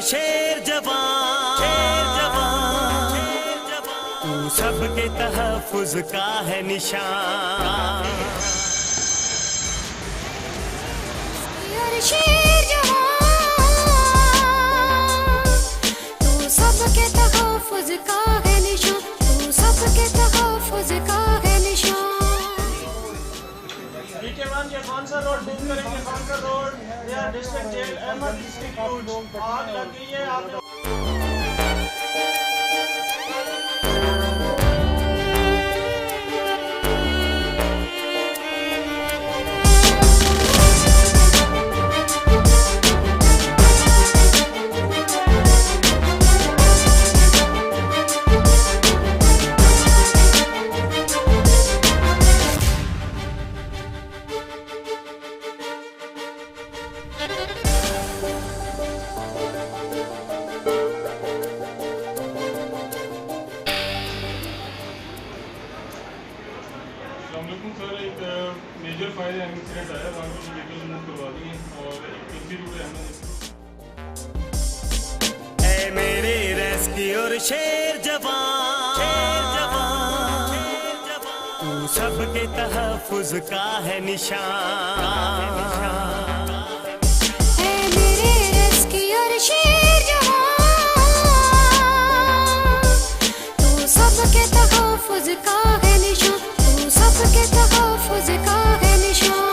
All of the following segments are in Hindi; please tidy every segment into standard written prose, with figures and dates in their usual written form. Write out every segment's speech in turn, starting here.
शेर जवान, तू सबके तहफ़्फ़ुज़ का है निशान। शेर जवान, तू सबके तहफ़्फ़ुज़ का है निशान, तू सबके तहफ़्फ़ुज़ का है निशान। DK1 के कौन सा रोड मूव करेंगे? कौन सा रोड या डिस्ट्रिक्ट जेल अहमद इंस्टीट्यूट आग लग गई है। आप सर एक मेजर फायर इंसिडेंट आया, वहाँ पे व्हीकल मूव करवा दी है और एक इंस्टीट्यूट है। ऐ मेरे रेस्क्यूअर शेर जवान, तू सबके तहफ़्फ़ुज़ का है निशान। ऐ मेरे रेस्क्यूअर शेर जवान, तू सबके तहफ़्फ़ुज़ का है निशान, तू सबके तहफ़्फ़ुज़ का है निशान।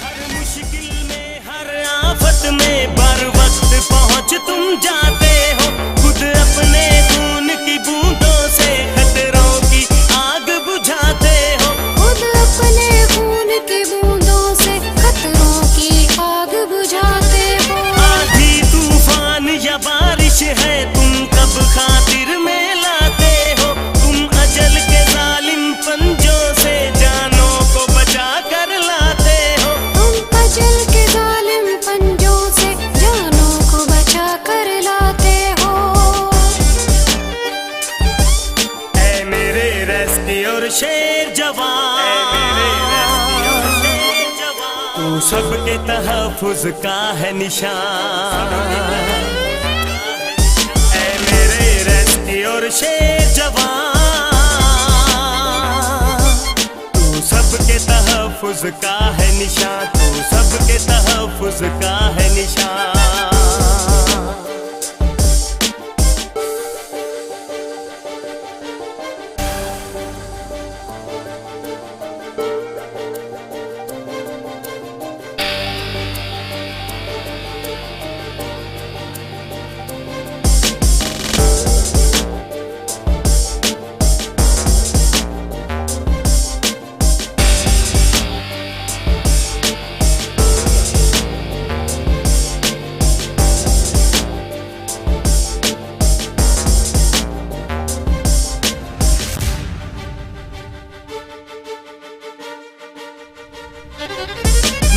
हर मुश्किल में हर आफत में बर वक्त पहुँच तुम जाते हो, खुद अपने खून की बूंदों से खतरों की आग बुझाते हो, खुद अपने खून की बूंदों से खतरों की आग बुझाते हो। आंधी तूफान या बारिश है तुम कब खातिर में लाते हो, तुम अजल के जालिम पंजों से जानों को बचा कर लाते हो, तुम अजल के जालिम पंजों से जानों को बचा कर लाते हो। ऐ मेरे रेस्क्यूअर शेर जवान, तू सबके तहफ़्फ़ुज़ का है निशान। ऐ मेरे रेस्क्यूअर शेर जवान, तू सबके तहफ़्फ़ुज़ का है निशान, तू सबके तहफ़्फ़ुज़ का है निशान।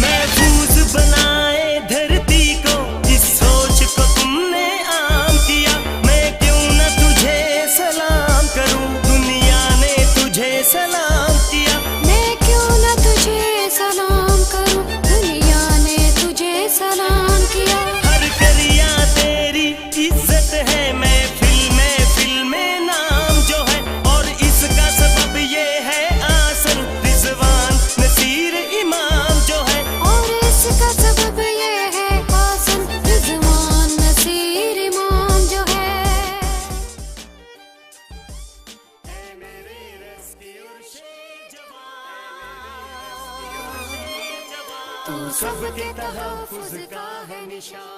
महफूज बनाए धरती को, इस सोच को तुमने आम किया, मैं क्यों न तुझे सलाम करूं, दुनिया ने तुझे सलाम किया, मैं क्यों न तुझे सलाम करूं, दुनिया ने तुझे सलाम किया। हर करिया तेरी इज्जत है, महफिल में नाम जो है, और इसका सबब ये है आसन रिजवान नसीर इमाम जो है, और इसका सबब ये है आसन रिजवान नसीर इमाम जो है। ऐ मेरे रेस्क्यूअर शेर जवान, तू सबके तहफ़्फ़ुज़ का है निशान।